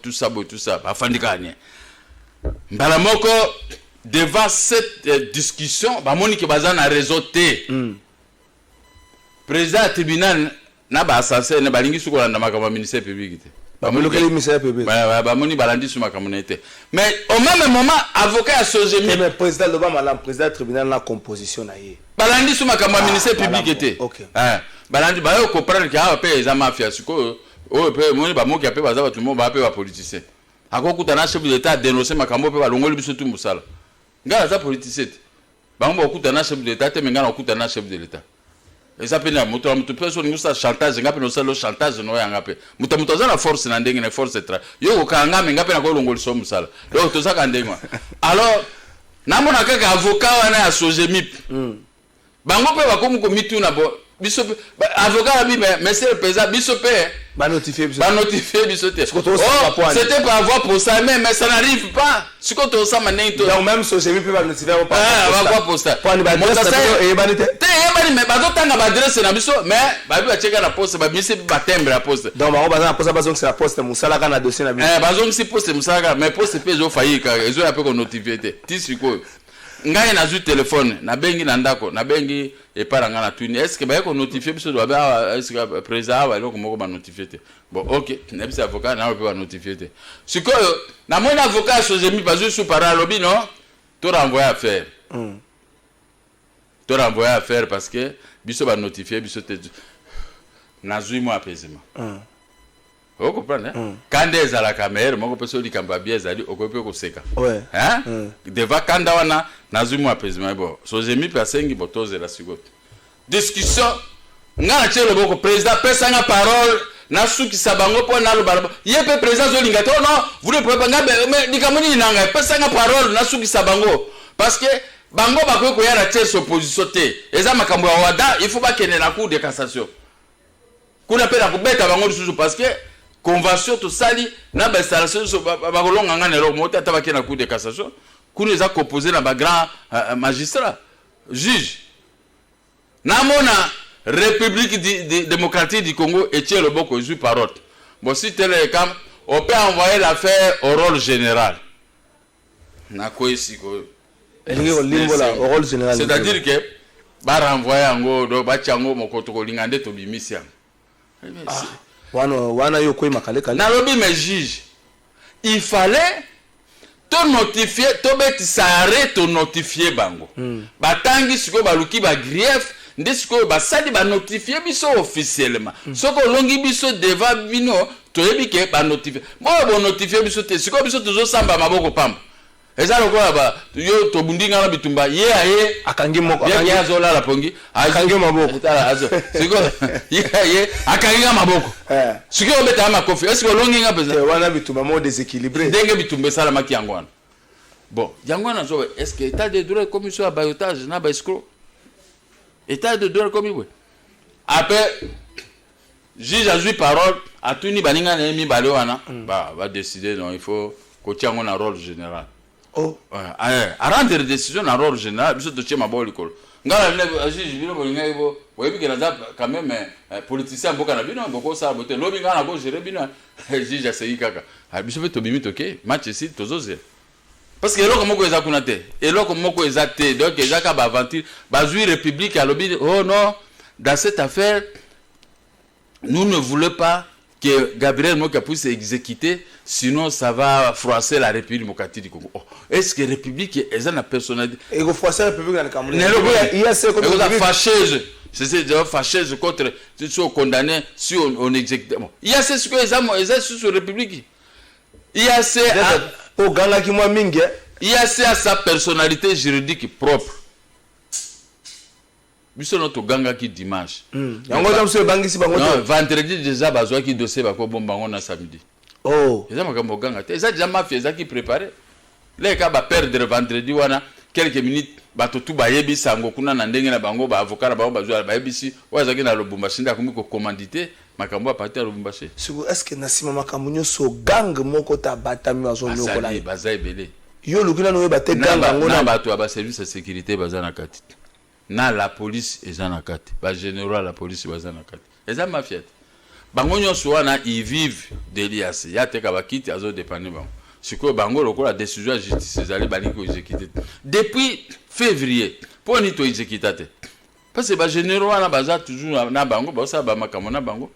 tout ça bafandikanye. Mbala moko devant cette discussion ba moni ke bazana réseau T. Président tribunal na ba assassin na balingi sukola na makama ministère public te. Ba moni ke ministère public. Ba moni balandi su makama te. Mais au même moment avocat à Sojemi. Mais président Lobama la président tribunal na composition na ye. Balandi suma kama ministère public était. OK. Balandi ba yo comprendre que a pe za mafia siko o pe moni ba moki ape ba za tout le monde ba pe ba politicien. Akokuta na chef de l'état dénoncer makambo pe ba longoli biso tout musala. Ngala za politicien. Ba mbo okuta na chef de l'état te mengana okuta na chef de l'état. Et ça pena moto moto personne ngusa chantage ngape no salo chantage no ya ngape. Moto za na force na ndenge na force tra. Yo ko kanga ngape na ko longoli so musala. Donc to za ka ndengwa. Alors namona kaka avocat wana ya Sojemip. Bango pe bakomu ko mitu na bo biso avocat bi monsieur le président biso pe ba notifier biso te. C'était pas avoir pour ça mais ça n'arrive pas. Ce que to ça mané to. Donc même Sojemi pe ba notifier pas. Va quoi pour ça. Pour ni ba adresse et ba nite. Te yebani mais bazo tanga ba adresse na biso mais ba bi ba cheka na poste ba mise ba timbre la poste. Donc ba baza na poste bazong c'est la poste musala kana dossier na biso. Bazong si poste musala mais poste pe zo failli ka ezo ya pe ko notifier te. Tisiko ngai na zu téléphone na bengi na ndako na bengi e paranga na tuni est-ce que ba ko notifier biso do ba est-ce que président ba loko moko ba notifier te bon OK na bisa avocat na ba notifier te sikoyo na mon avocat Sojemi bazu sous para lobby non to renvoyer affaire to renvoyer affaire parce que biso ba notifier biso te na zu mo apaisement vous comprenez quand des à la caméra moko peso likamba bien zali okope ko seka ouais devant kanda wana nazumu apaisement bon Sojemi pasengi botoze la sigoto discussion ngana chelo boko président pesa nga parole na suki sabango po na lobala yepe président zo linga to non vous ne pouvez pas ngabe mais dikamoni nanga pesa nga parole na suki sabango parce que bango bakwe ko yara tierce opposition te eza makambo ya wada il faut pas kene na cour de cassation kuna pela kubeta bango susu parce que convention to sali na ba installation so ba kolonga ngane ro mota tabaki na cour de cassation kuna za composer na ba grand magistrat juge na mona République démocratique du Congo et tiens le boko ju parole bon si télécam on peut envoyer l'affaire au rôle général na ko isiko au rôle général c'est-à-dire que ba renvoyer ngo do ba chango mokoto ko lingande to bimisia wana yo ko makale kale na lobi mais juge il fallait to notifier to beti sare to notifier bango batangi siko baluki ba grief ndisiko basali ba notifier biso officiellement soko longi biso devant bino to yebike ba notifier bo notifier biso te siko biso tozo samba maboko pamba eza lokola ba yo to bundinga na bitumba ye aye akangi moko akangi azola la pongi akangi maboko tala azo siko ye akangi maboko siko obeta makofi est-ce que longi nga pesa wana bitumba mo déséquilibré ndenge bitumba sala maki yangwana bon yangwana zo est-ce que état de droit commission à bayotage na ba escroc état de droit comme oui après juge a joué parole a tuni baninga na mi bale wana va décider non il faut ko tiango na rôle général à rendre décision na rôle général biso to chema bolikolo ngala ne juge bino bolinga ibo boyebi ke na quand même politicien boka na bino boko sa bote lobi ngana ko gérer bino juge a sei kaka biso veto bimito ke match ici tozoze parce que eloko moko eza kuna te eloko moko eza te donc ezaka ba aventure bazui république à lobby oh non dans cette affaire nous ne voulons pas que Gabriel Moka puisse exécuter sinon ça va froisser la République démocratique du Congo est-ce que république est une personnalité et que froisser la République dans le Cameroun il y a ce comme fâcheuse c'est fâcheuse contre si on condamné si on exécute il y a ce que les sur république il y a ce au ganga qui moi mingi il y a sa personnalité juridique propre biso notre ganga qui dimanche yango comme ce bangi si bango non vendredi déjà bazwa qui dossier ba ko bomba ngona samedi oh eza makambo ganga te eza déjà mafia eza qui préparer les ka ba perdre vendredi wana quelques minutes bato tout bayebi sango kuna na ndenge na bango ba avocat na bango bazwa bayebisi wazaki na Lubumbashi nda komi ko commanditer makambo a partir à Lubumbashi. Est-ce que nasima makambo nyoso gang moko ta batami wazo nyokola baza ebele yo lukina no bate gang ngo na bato ba service de sécurité baza na kati na la police eza na kati ba général la police baza na kati eza mafia bango nyoso wana ils vivent de lias ya teka bakiti azo dépendre bango siko bango lokola décision de justice ezali bali ko exécuter depuis février pour ni to exécuter parce que ba généraux wana baza toujours na bango ba ça ba makambo na bango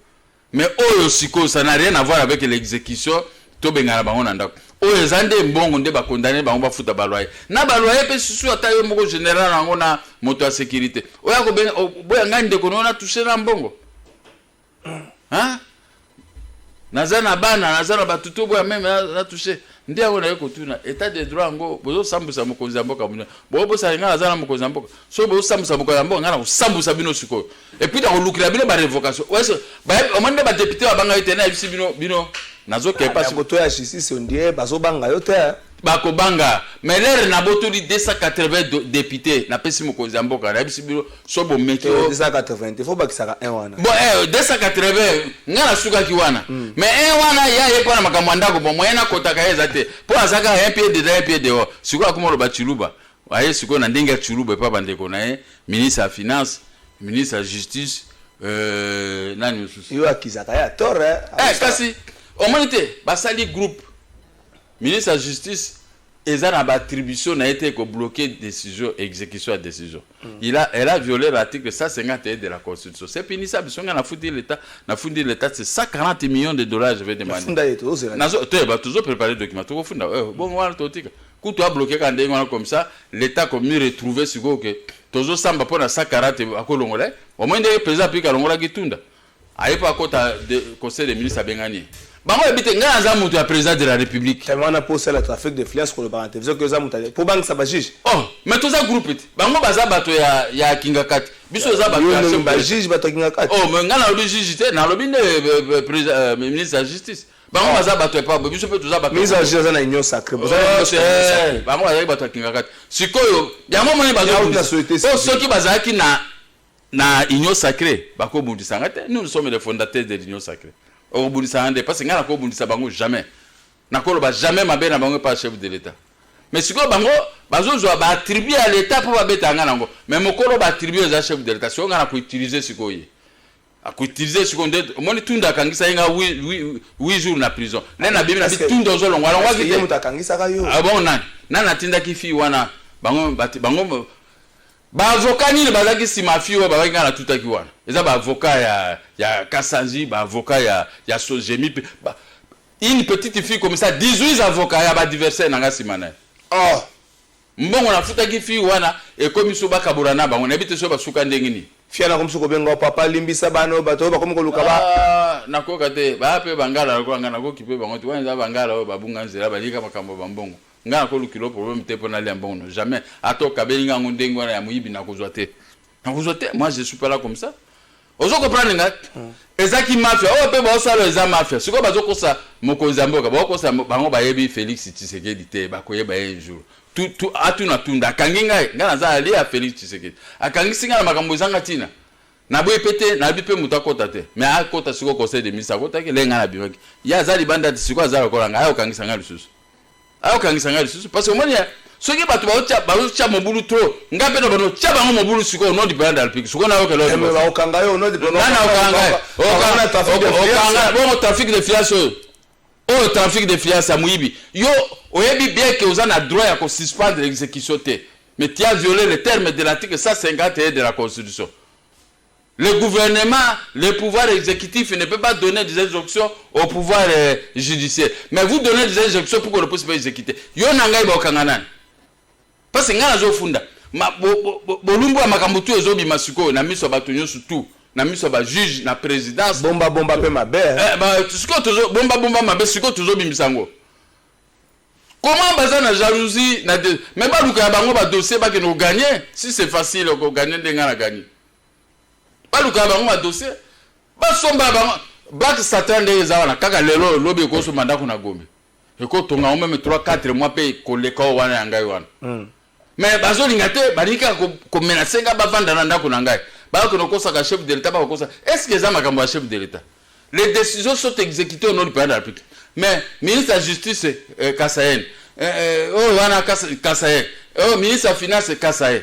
mais oyo siko ça n'a rien à voir avec l'exécution to bengana bango na ndako oyo ezande mbongo nde ba condamner bango ba futa ba loyer na ba loyer pe susu ata yo moko général nango na moto ya sécurité oya ko ben boya ngande ko na toucher na mbongo hein nazana bana nazana batutu boya même na toucher ndi yango na yeko tuna état de droit ngo bozo sambusa mokonzi mboka munya bobo salinga nazana mokonzi mboka so bozo sambusa mokonzi mboka ngana kusambusa bino siko et puis dans lukira bino ba révocation ouais ba omande ba député wa banga itena bisi bino nazo kepa siko to ya justice ondie bazo banga yo te bako banga mais l'air na botuli 280 députés na pesi mokonzi mboka na bisi bino so bo meki 280 faut bakisaka 1 wana bon 280 ngana suka ki wana mais 1 wana ya yepa na makambo ndako bo moyena kotaka yeza te po azaka un pied dedans un pied dehors siko akomo ba chiluba aye siko na ndenge chiluba pa bandeko na ministre ya finance ministre ya justice nani mususu yo akizaka ya tore kasi omonite basali groupe ministre de la justice eza na attribution na été ko bloquer décision exécution à décision elle a violé l'article 151 de la constitution c'est punissable songa na fundi l'état c'est 140 millions de dollars je vais demander nazo te ba toujours préparer document to funda bon wana totika kuto a bloqué quand ndenge comme ça l'état comme mieux retrouver siko que tozo samba pona 140 akolongola au moins ndenge président pika longola kitunda ayepa kota de conseil des ministres bengani bango ebite ngana za mutu ya président de la république tellement na pour ça le trafic de flièches ko le parenté vous que za mutu pour banque ça ba juge mais to za groupe bango baza bato ya kinga kati biso za bato ya ba juge bato kinga kati mais ngana lo juge te na lobi ne président ministre de la justice bango baza bato pa biso pe to za bato ministre de la justice na union sacrée bango baza bato kinga kati sikoyo ya momo ne bazo soki baza ki na union sacrée bako bundisanga te nous sommes les fondateurs de l'union sacrée au bundisa ande parce que ngana ko bundisa bango jamais nakolo ba jamais mabe na bango pas chef de l'état mais siko bango bazozo ba attribuer à l'état pour ba beta ngana ngo mais mokolo ba attribuer za chef de l'état siko ngana ko utiliser siko yi a ko utiliser siko nde moni tunda kangisa inga 8 jours na prison na bibi na bitunda zo longwa longwa ki muta kangisa ka yo ah bon na tinda ki fi wana bango ba avocat ni bazaki si mafio ba ngana tutaki wana eza ba avocat ya Kasanji ba avocat ya Sojemi une petite fille comme ça 18 avocats ya ba adversaire nanga simana mbongo na futaki fille wana e komiso ba kaburana bango na bite so ba suka ndenge ni fiana comme soko benga papa limbisa bano bato ba komi ko luka ba nakoka te ba pe bangala ko ngana ko kipe bango tu wana bangala ba bunga nzela ba lika makambo ba mbongo ngana ko lukilo problème te pona li mbongo jamais atoka belinga ngondengo wana ya muyibi na kozwa te moi je suis pas là comme ça ozo comprendre nga ezaki mafia pe ba osalo eza mafia siko bazoko sa mokonzi mboka ba ko sa bango ba yebi Félix Tshisekedi te ba koyeba un jour tout atuna tunda kanginga ngana za ali ya Félix Tshisekedi akangisi ngana makambo zanga tina na boye pete na bipe mutakota te mais akota siko conseil des ministres akota ke lenga na bimaki ya zali banda siko azala kolanga ayo kangisa ngala susu parce que moi soki bato baotia mobulu trop ngape no bano tia bango mobulu siko no dipenda dal pik siko na okelo mais ba okanga yo no dipenda okanga trafic de fiance trafic de fiance à muibi yo oyebi bien que vous avez droit à suspendre l'exécution mais tu as violé les termes de l'article 151 de la constitution. Le gouvernement, le pouvoir exécutif ne peut pas donner des injonctions au pouvoir judiciaire. Mais vous donnez des injonctions pour qu'on ne puisse pas exécuter. Yo nangai ba okangana. Parce que ngana zo funda. Bolumbu ya makambo tu ezobi masuko na miso ba tonyo surtout. Na miso ba juge na présidence. Bomba pe mabe. Siko tozo bomba mabe siko tozo bimisango. Comment baza na jalousie na mais ba luka bango ba dossier ba ke no gagner si c'est facile ko gagner ndenga na gagner. Baluka bango ma dossier basomba bango Black Satan de zawana kaka lelo lobi ko so mandako na Gombe eko tonga o même 3-4 mois pe koleka wana ngai wana mais bazolinga te balinga ko menacer nga bavanda na ndako na ngai ba ko nokosa ka chef de l'état ba ko est-ce que ça makambo ya chef de l'état les décisions sont exécutées au nom du président de la République mais ministre de la justice Kassayen wana Kassayen ministre de la finance Kassayen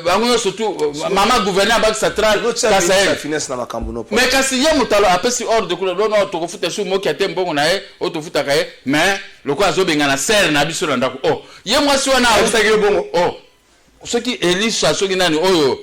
bango surtout maman gouverneur banque centrale Kassayen mais Kassayen mutalo apesi ordre de couleur non to kofuta sou mo ki atembo na ye o to futa kaye mais le quoi zo benga na serre na biso na ndako ye mwasi wana usaki bongo soki Elisha soki nani oyo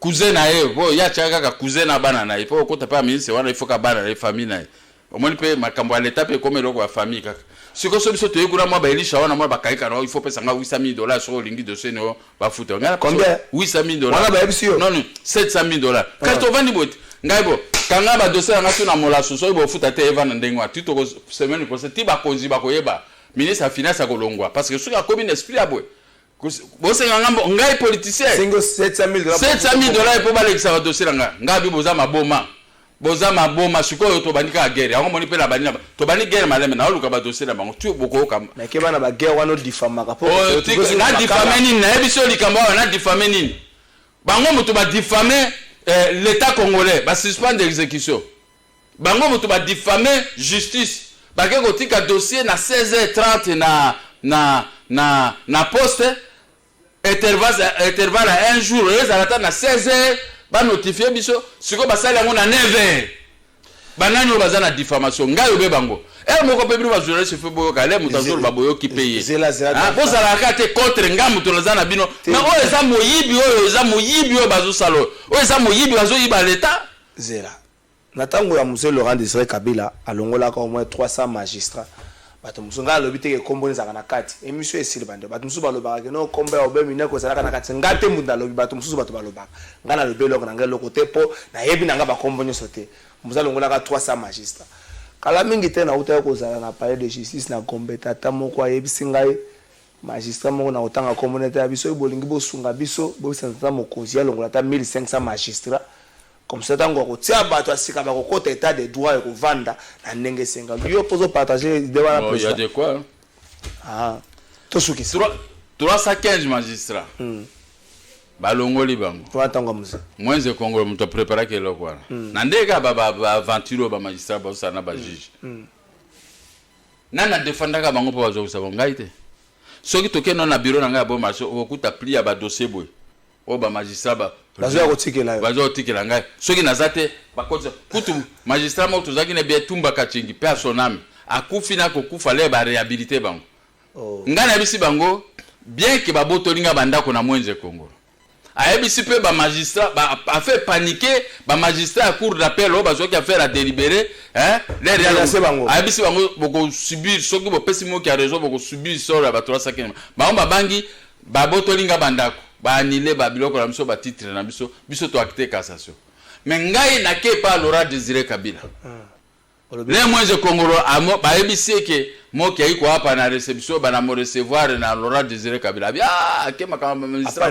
cousin na ye ya chaka ka cousin na bana na il faut ko tapa ministre wana il faut ka bana na famille na ye au moins pe makambo ya l'état pe comme loko ya famille kaka siko so biso toyekuna mwa ba Elisha wana mwa bakaika no il faut pesa nga $800,000 sur lingi dossier no ba futa ngala combien $800,000 wana ba ebisio non $700,000 kato vandi bot ngai bo kanga ba dossier nga tuna mola so bo futa te eva na ndengwa tito ko semaine ko se tiba konzi ba koyeba ministre ya finance akolongwa parce que soki akomi esprit abwe bosenga ngambo ngai politicien $700,000 po balekisa ba dossier nga ngabi boza maboma sikoyo to bandika guerre yango moni pe na bani to bani guerre maleme na oluka ba dossier na bango tu boko ka na ke bana ba guerre wana diffama ka po na diffamer nini na ebiso likambo na diffamer nini bango mutu ba diffamer l'état congolais ba suspendre exécution bango mutu ba diffamer justice ba ke kotika dossier na 16h30 na poste intervalle à un jour les arrêtés na 16h ba notifier biso siko basali yango na 9h banani o bazana diffamation ngayo be bango moko pe bino ba journaliste fe boyo kale mutazolo baboyo ki payer boza la kate contre ngamu to lazana bino mais o eza moyibi oyo bazo salo o eza moyibi bazo yiba l'état zela na tango ya monsieur Laurent Désiré Kabila alongola ka au moins 300 magistrats bato musonga lobite ke kombo nzaka na kati emission esili bande bato musu balobaka ke no kombo ya obemi ne ko zalaka na kati ngate munda lobi bato musu bato balobaka ngana lobelo ko ngalo ko tepo na yebi nanga ba kombo nyoso te muzalo ngola ka 300 magistrats kala mingi te na uta ko zala na palais de justice na kombe tata moko ayebi singai magistrat moko na otanga kombo nete ya biso bolingi bo sunga biso bo santa mokonzi ya longola ta 1500 magistrats comme ça tango ko tia bato asika ba ko kota état de droit ko vanda na ndenge senga yo pozo partager de wala président. Il y a de quoi to suki 315 magistrats balongoli bango to atango musa mwenze Congo mto prepara ke loko wana na ndeka ba aventure ba magistrat ba sana ba juge nana defenda ka bango po bazo kusaba ngaite soki tokeno na bureau na nga bo marché okuta plia ba dossier boy o ba magistrat ba bazo tikela ngai soki nazate bakotsa kutu magistrat mo tozaki ne bien tumba kachingi pe asonami akufi na kokufa le ba réhabiliter bango ngana bisi bango bien que babotolinga bandako na mwenze Congo ayebisi pe ba magistrat a fait paniquer ba magistrat à cour d'appel o bazo ki a faire à délibérer les réaliser bango ayebisi bango boko subir soki bo pesimo ki a raison boko subir sora ba 350 ba bangi babotolinga bandako ba anile ba biloko na biso ba titre na biso to acte cassation mais ngai na ke pa Laurent Désiré Kabila le mwenze Congolo amo ba ebisi ke mo ki aiko hapa na réception ba na mo recevoir na Laurent Désiré Kabila ke makamba ministre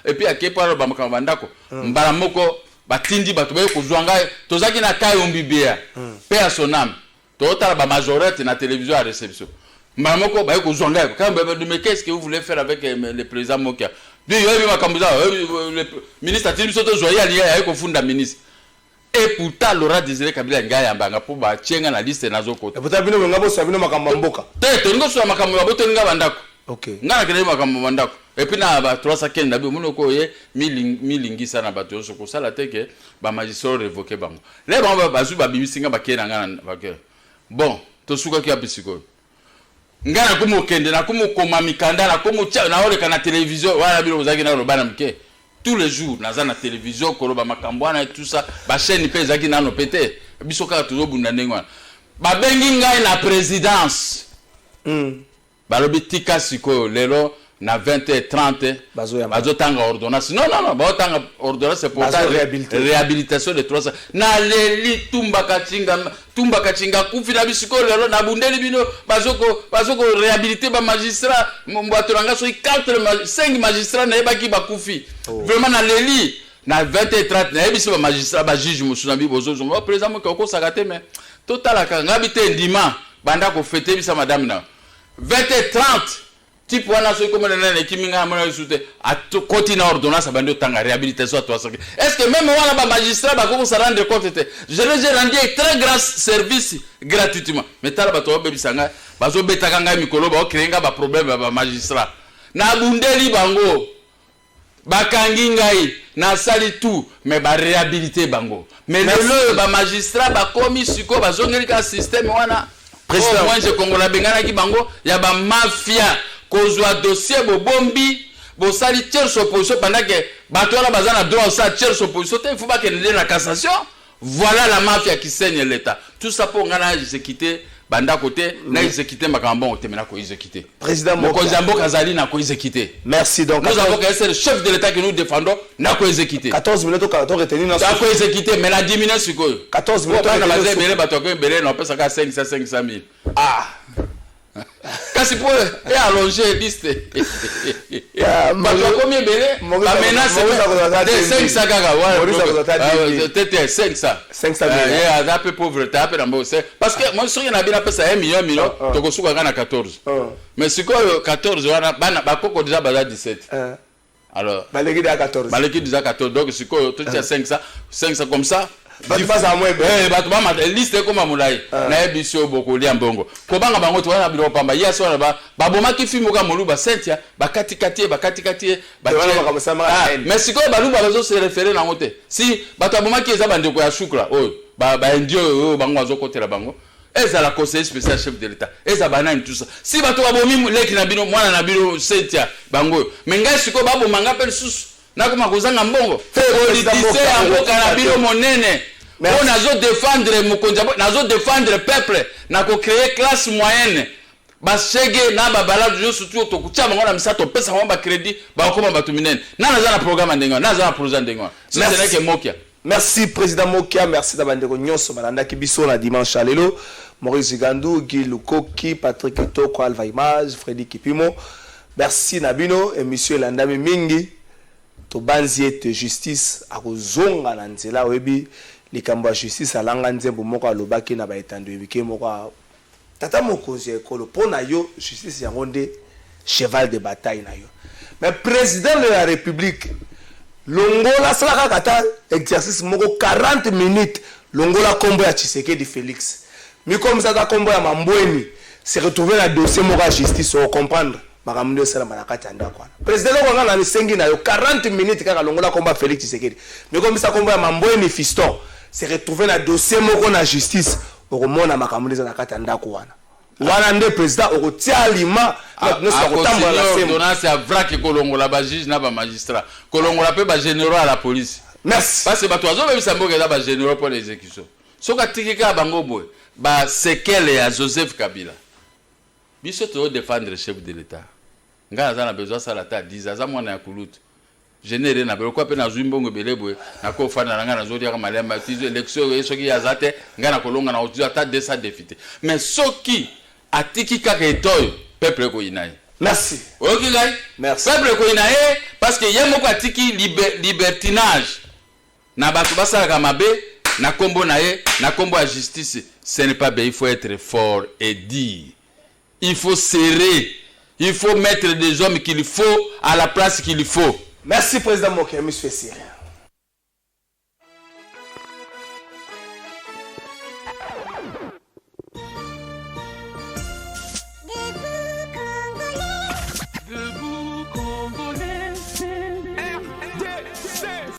et puis ake pa ba makamba ndako mbala moko batindi bato ba ko zwanga tozaki na Kayombi bia pe a son âme to tala ba majorité na télévision à réception mbamoko ba ko zwanga quand mais qu'est-ce que vous voulez faire avec le président Mokia lui il va comme ça le ministre a dit soto joya liya ya ko funda ministre et pourtant Laurent Désiré Kabila ngaya mbanga po ba chenga na liste nazo kota et pourtant bino ngabo so bino makamba mboka te ngo so makamba baboto nga bandako okay ngana kele makamba bandako et puis na ba 315 na bi munoko ye milingisa na bato so ko sala teke ba magistrat révoqué bango les bango bazu ba bimisinga ba kena ngana ba ke bon to suka ki apisiko ngana kumu kende na kumu koma mikanda na kumu cha na ole kana télévision wala bilo uzaki na lobana mke tous les jours naza na télévision koloba makambwana et tout ça ba chaîne pe zaki na no pété biso ka tuzo bunda ndengwa ba bengi ngai na présidence balobi tika siko lelo na 20h30 bazo tanga ordonnance non ba tanga ordonnance pour la réhabilitation de 300 na leli tumba kachinga kufina bisiko lelo na bundeli bino bazoko réhabiliter ba magistrat mbato langa so 5 magistrats na yebaki bakufi vraiment na leli na 20h30 na yebisi ba magistrat ba juge musunambi bozozo ba président ko sakate mais total ka ngabite ndima banda ko fêter bisa madame na 20h30 type wana so comme nana kiminga mona soute à côté na ordonnance bando tanga réhabilitation à toi. Est-ce que même wana ba magistrat ba ko se rendre compte je les ai rendu très grand service gratuitement mais tala ba to bebisanga bazo betaka nga mikolo ba créer nga ba problème ba magistrat na bundeli bango bakangi ngai na sali tout mais ba réhabiliter bango mais le ba magistrat ba komi siko bazongeli ka système wana président moi je kongola bengana ki bango ya ba mafia kozwa dossier bombi bo sali tierce opposition pendant que batola bazana droit ça tierce opposition il faut pas qu'elle ait la cassation. Voilà la mafia qui saigne l'État. Tout ça pour ngana exécuter banda côté na exécuter makambo côté maintenant ko exécuter. Président Mokonzambo Kazali na ko exécuter. Merci donc. Nous avons qu'un seul chef de l'État que nous défendons na ko exécuter. 14 minutes au retenu na ko exécuter mais la 10 minutes siko. 14 minutes na bazé belé bato ko belé na pesa ka 500 000. Ah. Kasi pour et allonger liste. Bato combien belé? Ba menace 500 gaga. Ouais. Tete 500. 500 et à peu pauvreté à peu dans parce que moi sur na bina pesa 1 million to ko suka na 14. Mais siko 14 wana bana bakoko déjà baza 17. Alors baleki déjà 14. Baleki déjà 14 donc siko to tia 500 comme ça. Tu passes à moi. Bato ba ma liste comme amulai na ebisio boko lia mbongo. Ko banga bango to wana bilo pamba yeso na ba baboma ki fimo ka moluba sentia bakati kati ba mais siko baluba bazo se référer na ngote. Si bato aboma ki eza bandeko ya shukra ba ndio bango azo kotela bango. Eza la conseiller spécial chef de l'État. Eza banani tout ça. Si bato babomi leki na bino mwana na bino sentia bango. Menga siko babo manga pe susu. Nakoma kozanga mbongo politicien yango kana bino monene on nazo défendre mokonzabo nazo défendre peuple nako créer classe moyenne basege na babala jo surtout to kucha bango na misato pesa ngomba crédit ba koma batu minene na naza na programme ndengo naza na projet ndengo c'est que Mokia. Merci président Mokia, merci d'abandeko nyonso balanda ki biso na dimanche lelo Maurice Gandou, Guy Lukoki, Patrick Toko, Alva Image, Freddy Kipimo. Merci Nabino et monsieur Landami Mingi. To banzi ete justice akozonga na nzela webi likambo ya justice alanga nzembo moko alobaki na baetando ebike moko tata mokonzi ekolo pona yo justice yango nde cheval de bataille na yo mais président de la république longola salaka kata exercice moko 40 minutes longola kombo ya Tshisekedi Félix mikomisa ta kombo ya Mambweni se retrouver na dossier moko ya justice au comprendre makambo sala malakati anda kwana président ko ngana ni sengi na yo 40 minutes kaka longola komba Félix Tshisekedi mais comme ça komba ya Mambweni fiston se retrouver na dossier moko na justice okomona makambo sala kati anda kwana wana nde président okotia lima no sa kotamba la sema ordonnance ya vrac kolongola ba juge na ba magistrat kolongola pe ba généraux à la police merci parce que ba toazo be bisambo ke ba généraux pour l'exécution soka tikika bango boy ba sekele ya Joseph Kabila biso to défendre chef de l'État ngana za na besoin sala ta 10 aza mwana ya kulutu généré na belo kwa pe na zuimbongo belebwe na ko fana na ngana zodi ya malemba tizo élection esoki ya zate ngana kolonga na otu ata 200 députés mais soki atiki kaka etoyo peuple ko inaye merci ok gars merci peuple ko inaye parce que yemo ko atiki libertinage na bato basala ka mabe na kombo na ye na kombo ya justice ce n'est pas bien il faut être fort et dire il faut serrer, il faut mettre des hommes qu'il faut à la place qu'il faut. Merci président Mokia, monsieur Siri.